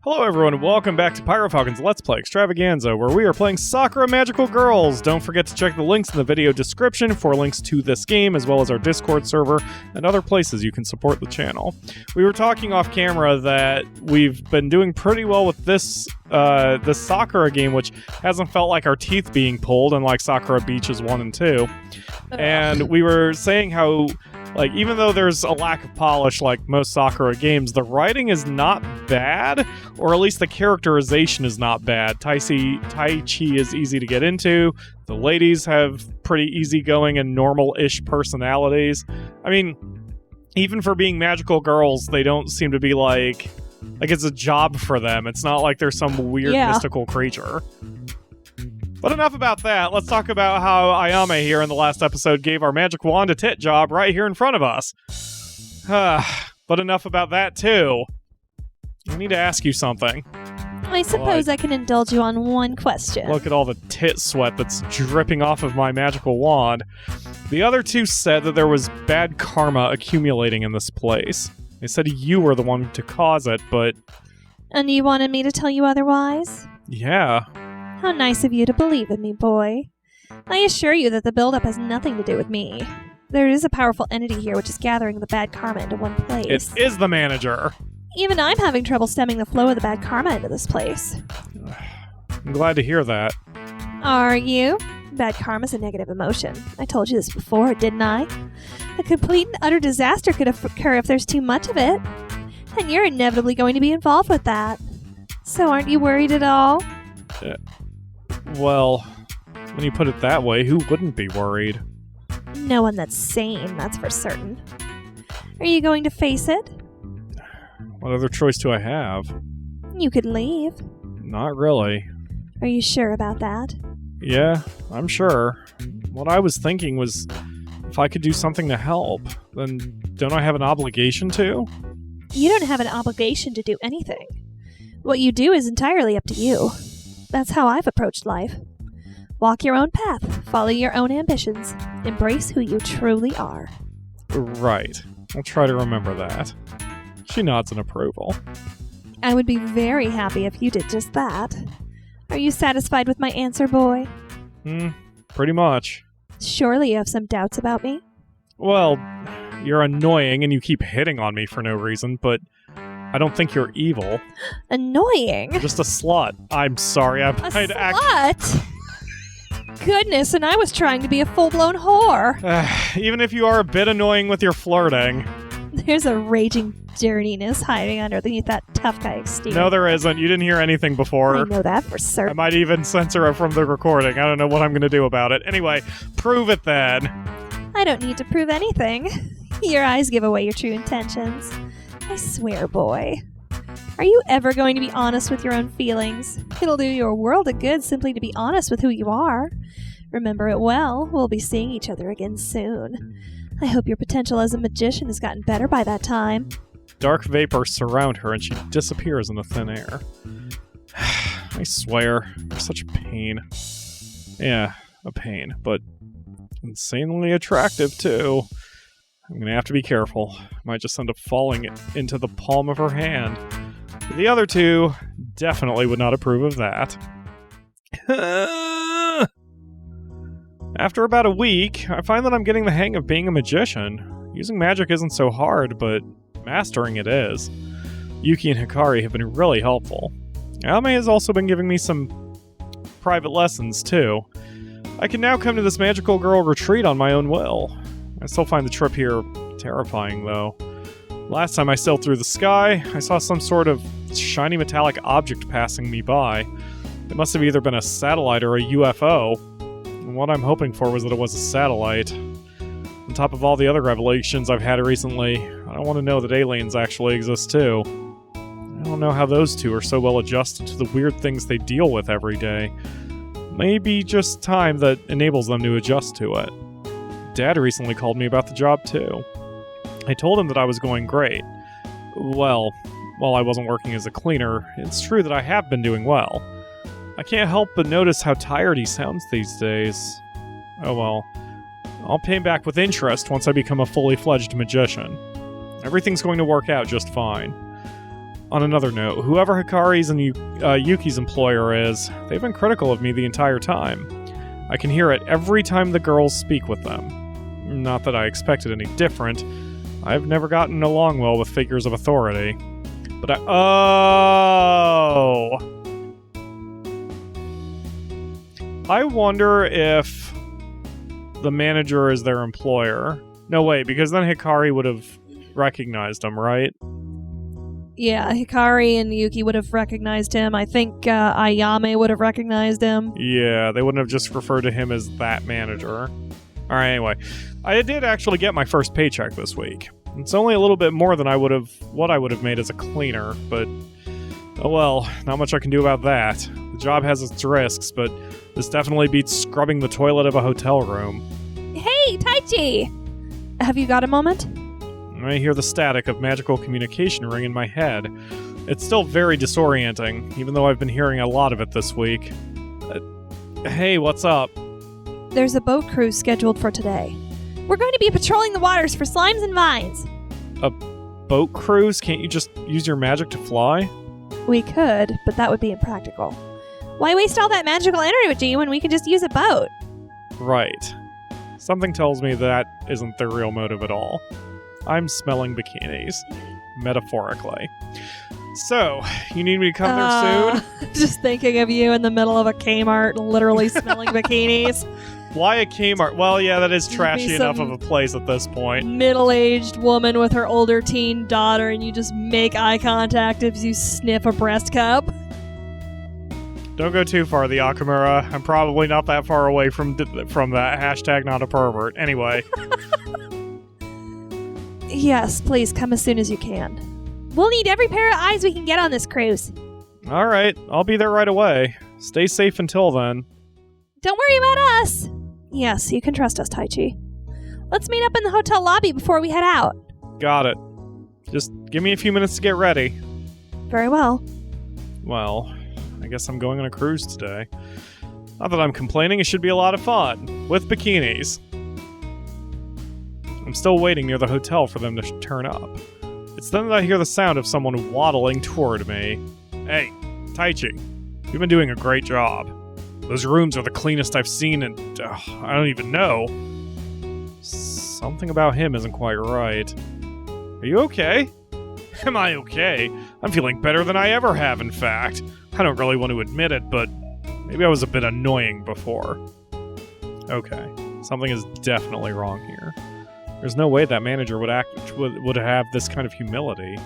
Hello everyone, and welcome back to PyroFalkon's Let's Play Extravaganza, where we are playing Sakura Magical Girls! Don't forget to check the links in the video description for links to this game, as well as our Discord server, and other places you can support the channel. We were talking off camera that we've been doing pretty well with this Sakura game, which hasn't felt like our teeth being pulled, unlike Sakura Beaches 1 and 2. And we were saying how, like, even though there's a lack of polish like most Sakura games, the writing is not bad, or at least the characterization is not bad. Taichi is easy to get into. The ladies have pretty easygoing and normal-ish personalities. I mean, even for being magical girls, they don't seem to be like it's a job for them. It's not like they're some weird mystical creature. But enough about that. Let's talk about how Ayame here in the last episode gave our magic wand a tit job right here in front of us. But enough about that, too. I need to ask you something. I suppose I can indulge you on one question. Look at all the tit sweat that's dripping off of my magical wand. The other two said that there was bad karma accumulating in this place. They said you were the one to cause it, but... And you wanted me to tell you otherwise? Yeah. How nice of you to believe in me, boy. I assure you that the buildup has nothing to do with me. There is a powerful entity here which is gathering the bad karma into one place. It is the manager. Even I'm having trouble stemming the flow of the bad karma into this place. I'm glad to hear that. Are you? Bad karma's a negative emotion. I told you this before, didn't I? A complete and utter disaster could occur if there's too much of it. And you're inevitably going to be involved with that. So aren't you worried at all? Well, when you put it that way, who wouldn't be worried? No one that's sane, that's for certain. Are you going to face it? What other choice do I have? You could leave. Not really. Are you sure about that? Yeah, I'm sure. What I was thinking was, if I could do something to help, then don't I have an obligation to? You don't have an obligation to do anything. What you do is entirely up to you. That's how I've approached life. Walk your own path, follow your own ambitions, embrace who you truly are. Right. I'll try to remember that. She nods in approval. I would be very happy if you did just that. Are you satisfied with my answer, boy? Pretty much. Surely you have some doubts about me? Well, you're annoying and you keep hitting on me for no reason, but I don't think you're evil. Annoying? Just a slut. I'm sorry. A slut? Goodness, and I was trying to be a full-blown whore. Even if you are a bit annoying with your flirting. There's a raging dirtiness hiding underneath that tough guy exterior. No, there isn't. You didn't hear anything before. I know that for certain. I might even censor it from the recording. I don't know what I'm going to do about it. Anyway, prove it then. I don't need to prove anything. Your eyes give away your true intentions. I swear, boy. Are you ever going to be honest with your own feelings? It'll do you a world of good simply to be honest with who you are. Remember it well. We'll be seeing each other again soon. I hope your potential as a magician has gotten better by that time. Dark vapors surround her and she disappears in the thin air. I swear, you're such a pain. Yeah, a pain, but insanely attractive too. I'm gonna have to be careful. I might just end up falling into the palm of her hand. The other two definitely would not approve of that. After about a week, I find that I'm getting the hang of being a magician. Using magic isn't so hard, but mastering it is. Yuki and Hikari have been really helpful. Ayame has also been giving me some private lessons, too. I can now come to this magical girl retreat on my own will. I still find the trip here terrifying, though. Last time I sailed through the sky, I saw some sort of shiny metallic object passing me by. It must have either been a satellite or a UFO. And what I'm hoping for was that it was a satellite. On top of all the other revelations I've had recently, I want to know that aliens actually exist too. I don't know how those two are so well adjusted to the weird things they deal with every day. Maybe just time that enables them to adjust to it. Dad recently called me about the job too. I told him that I was going great. Well, while I wasn't working as a cleaner, it's true that I have been doing well. I can't help but notice how tired he sounds these days. Oh well. I'll pay him back with interest once I become a fully fledged magician. Everything's going to work out just fine. On another note, whoever Hikari's and Yuki's employer is, they've been critical of me the entire time. I can hear it every time the girls speak with them. Not that I expected any different. I've never gotten along well with figures of authority. But I wonder if the manager is their employer. No, wait, because then Hikari would have recognized him, right? Yeah, Hikari and Yuki would have recognized him. I think Ayame would have recognized him. Yeah, they wouldn't have just referred to him as that manager. Alright, anyway. I did actually get my first paycheck this week. It's only a little bit more than what I would have made as a cleaner, but oh well, not much I can do about that. The job has its risks, but this definitely beats scrubbing the toilet of a hotel room. Hey, Taichi! Have you got a moment? I hear the static of magical communication ring in my head. It's still very disorienting, even though I've been hearing a lot of it this week. Hey, what's up? There's a boat cruise scheduled for today. We're going to be patrolling the waters for slimes and vines. A boat cruise? Can't you just use your magic to fly? We could, but that would be impractical. Why waste all that magical energy when we could just use a boat? Right. Something tells me that isn't the real motive at all. I'm smelling bikinis. Metaphorically. So, you need me to come there soon? Just thinking of you in the middle of a Kmart literally smelling bikinis. Why a Kmart? Well, yeah, that is trashy Be enough some of a place at this point. Middle-aged woman with her older teen daughter, and you just make eye contact as you sniff a breast cup. Don't go too far, the Akamura. I'm probably not that far away from that. Hashtag not a pervert. Anyway. Yes, please come as soon as you can. We'll need every pair of eyes we can get on this cruise. All right, I'll be there right away. Stay safe until then. Don't worry about us. Yes, you can trust us, Taichi. Let's meet up in the hotel lobby before we head out. Got it. Just give me a few minutes to get ready. Very well. Well, I guess I'm going on a cruise today. Not that I'm complaining, it should be a lot of fun. With bikinis. I'm still waiting near the hotel for them to turn up. It's then that I hear the sound of someone waddling toward me. Hey, Taichi, you've been doing a great job. Those rooms are the cleanest I've seen and I don't even know. Something about him isn't quite right. Are you okay? Am I okay? I'm feeling better than I ever have, in fact. I don't really want to admit it, but maybe I was a bit annoying before. Okay, something is definitely wrong here. There's no way that manager would have this kind of humility.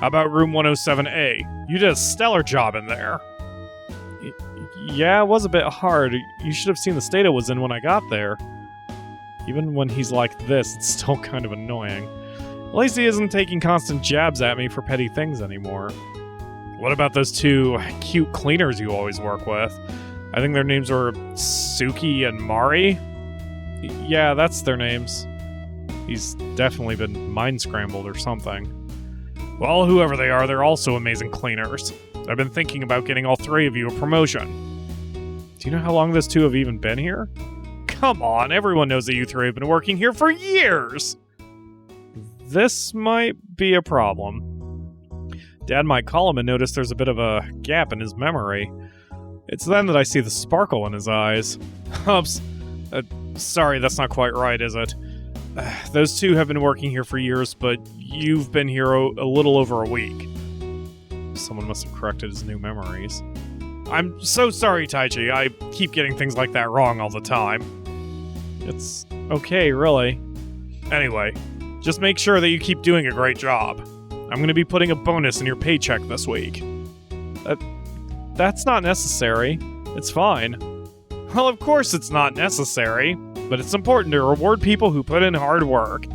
How about room 107A? You did a stellar job in there. Yeah, it was a bit hard. You should have seen the state it was in when I got there. Even when he's like this, it's still kind of annoying. At least he isn't taking constant jabs at me for petty things anymore. What about those two cute cleaners you always work with? I think their names were Suki and Mari? Yeah, that's their names. He's definitely been mind scrambled or something. Well, whoever they are, they're also amazing cleaners. I've been thinking about getting all three of you a promotion. Do you know how long those two have even been here? Come on, everyone knows that you three have been working here for years! This might be a problem. Dad might call him and notice there's a bit of a gap in his memory. It's then that I see the sparkle in his eyes. Oops. Sorry, that's not quite right, is it? Those two have been working here for years, but you've been here a little over a week. Someone must have corrected his new memories. I'm so sorry, Taichi. I keep getting things like that wrong all the time. It's okay, really. Anyway, just make sure that you keep doing a great job. I'm going to be putting a bonus in your paycheck this week. That's not necessary. It's fine. Well, of course it's not necessary, but it's important to reward people who put in hard work.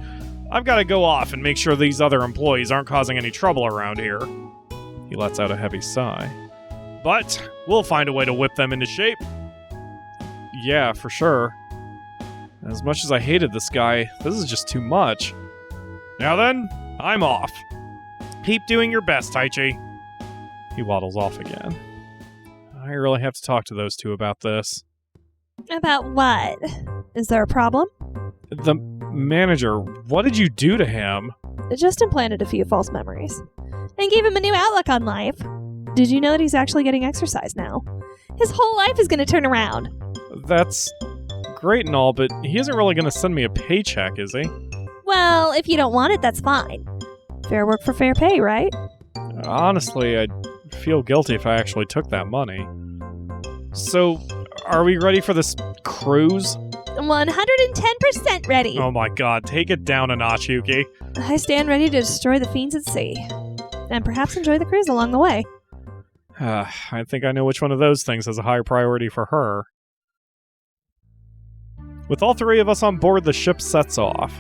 I've got to go off and make sure these other employees aren't causing any trouble around here. He lets out a heavy sigh. But we'll find a way to whip them into shape. Yeah, for sure. As much as I hated this guy, this is just too much. Now then, I'm off. Keep doing your best, Taichi. He waddles off again. I really have to talk to those two about this. About what? Is there a problem? The manager, what did you do to him? It just implanted a few false memories. And gave him a new outlook on life. Did you know that he's actually getting exercise now? His whole life is going to turn around. That's great and all, but he isn't really going to send me a paycheck, is he? Well, if you don't want it, that's fine. Fair work for fair pay, right? Honestly, I'd feel guilty if I actually took that money. So, are we ready for this cruise? 110% ready. Oh my god, take it down a notch, Yuki. I stand ready to destroy the fiends at sea. And perhaps enjoy the cruise along the way. I think I know which one of those things has a higher priority for her. With all three of us on board, the ship sets off.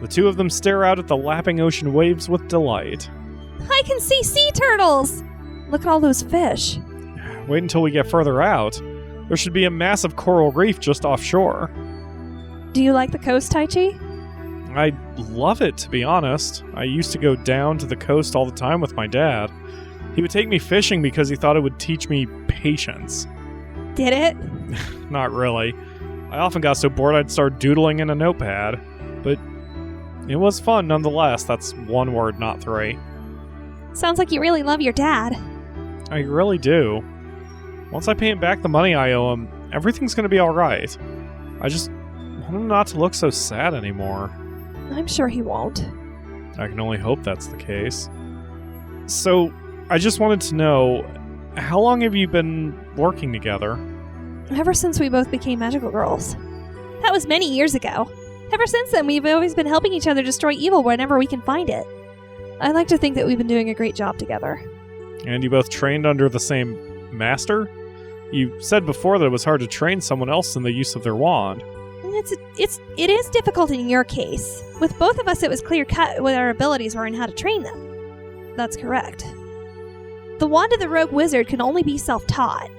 The two of them stare out at the lapping ocean waves with delight. I can see sea turtles! Look at all those fish. Wait until we get further out. There should be a massive coral reef just offshore. Do you like the coast, Taichi? I love it, to be honest. I used to go down to the coast all the time with my dad. He would take me fishing because he thought it would teach me patience. Did it? Not really. I often got so bored I'd start doodling in a notepad. But it was fun nonetheless. That's one word, not three. Sounds like you really love your dad. I really do. Once I pay him back the money I owe him, everything's gonna be alright. I just want him not to look so sad anymore. I'm sure he won't. I can only hope that's the case. So, I just wanted to know, how long have you been working together? Ever since we both became magical girls. That was many years ago. Ever since then, we've always been helping each other destroy evil whenever we can find it. I like to think that we've been doing a great job together. And you both trained under the same master? You said before that it was hard to train someone else in the use of their wand. It is difficult in your case. With both of us, it was clear-cut what our abilities were and how to train them. That's correct. The wand of the rogue wizard can only be self-taught.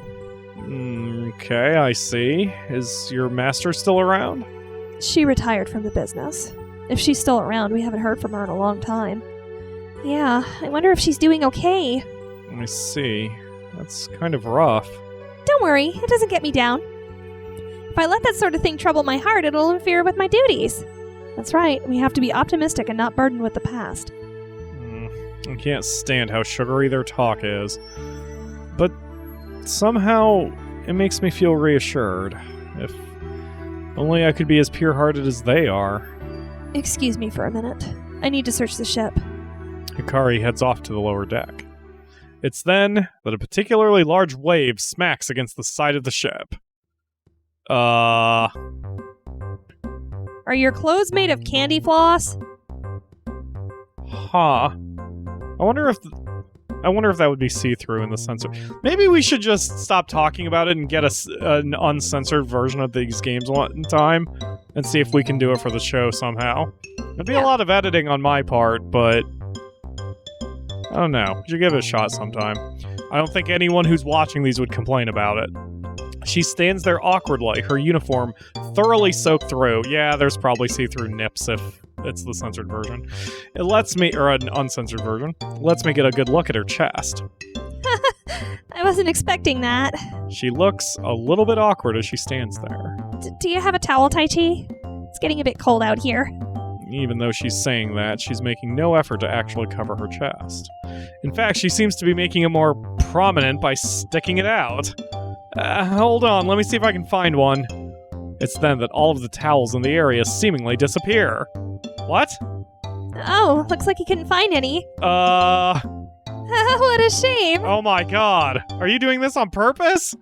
Okay, I see. Is your master still around? She retired from the business. If she's still around, we haven't heard from her in a long time. Yeah, I wonder if she's doing okay. I see. That's kind of rough. Don't worry, it doesn't get me down. If I let that sort of thing trouble my heart, it'll interfere with my duties. That's right, we have to be optimistic and not burdened with the past. I can't stand how sugary their talk is. But somehow, it makes me feel reassured. If only I could be as pure-hearted as they are. Excuse me for a minute. I need to search the ship. Hikari heads off to the lower deck. It's then that a particularly large wave smacks against the side of the ship. Are your clothes made of candy floss? Huh. I wonder if that would be see-through in the censor. Maybe we should just stop talking about it and get an uncensored version of these games one time and see if we can do it for the show somehow. It'd be a lot of editing on my part, but I don't know. We should give it a shot sometime. I don't think anyone who's watching these would complain about it. She stands there awkwardly, her uniform thoroughly soaked through. Yeah, there's probably see-through nips if it's the censored version. It lets me, or an uncensored version, lets me get a good look at her chest. I wasn't expecting that. She looks a little bit awkward as she stands there. Do you have a towel, Taichi? It's getting a bit cold out here. Even though she's saying that, she's making no effort to actually cover her chest. In fact, she seems to be making it more prominent by sticking it out. Hold on, let me see if I can find one. It's then that all of the towels in the area seemingly disappear. What? Oh, looks like you couldn't find any. What a shame. Oh my god. Are you doing this on purpose?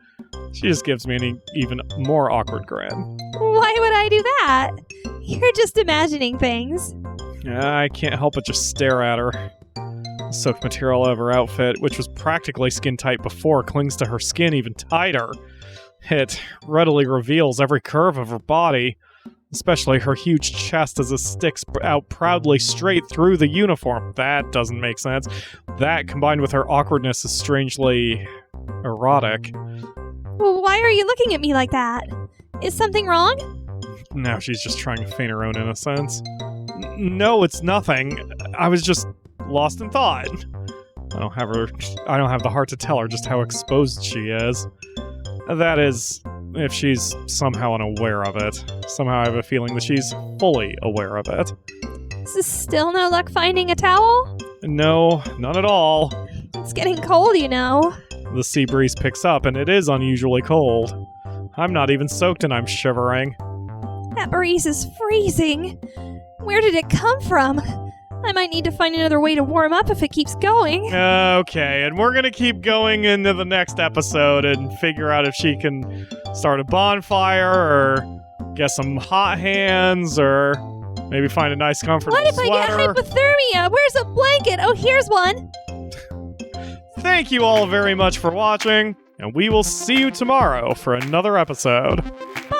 She just gives me an even more awkward grin. Why would I do that? You're just imagining things. I can't help but just stare at her. The soaked material of her outfit, which was practically skin tight before, clings to her skin even tighter. It readily reveals every curve of her body, especially her huge chest as it sticks out proudly straight through the uniform. That doesn't make sense. That, combined with her awkwardness, is strangely erotic. Well, why are you looking at me like that? Is something wrong? Now she's just trying to feign her own innocence. No, it's nothing. I was just lost in thought. I don't have the heart to tell her just how exposed she is. That is, if she's somehow unaware of it. Somehow I have a feeling that she's fully aware of it. Is this still no luck finding a towel? No, none at all. It's getting cold, you know. The sea breeze picks up, and it is unusually cold. I'm not even soaked and I'm shivering. That breeze is freezing. Where did it come from? I might need to find another way to warm up if it keeps going. Okay, and we're gonna keep going into the next episode and figure out if she can start a bonfire or get some hot hands or maybe find a nice comfortable What if sweater. I get hypothermia? Where's a blanket? Oh, here's one. Thank you all very much for watching, and we will see you tomorrow for another episode. Bye.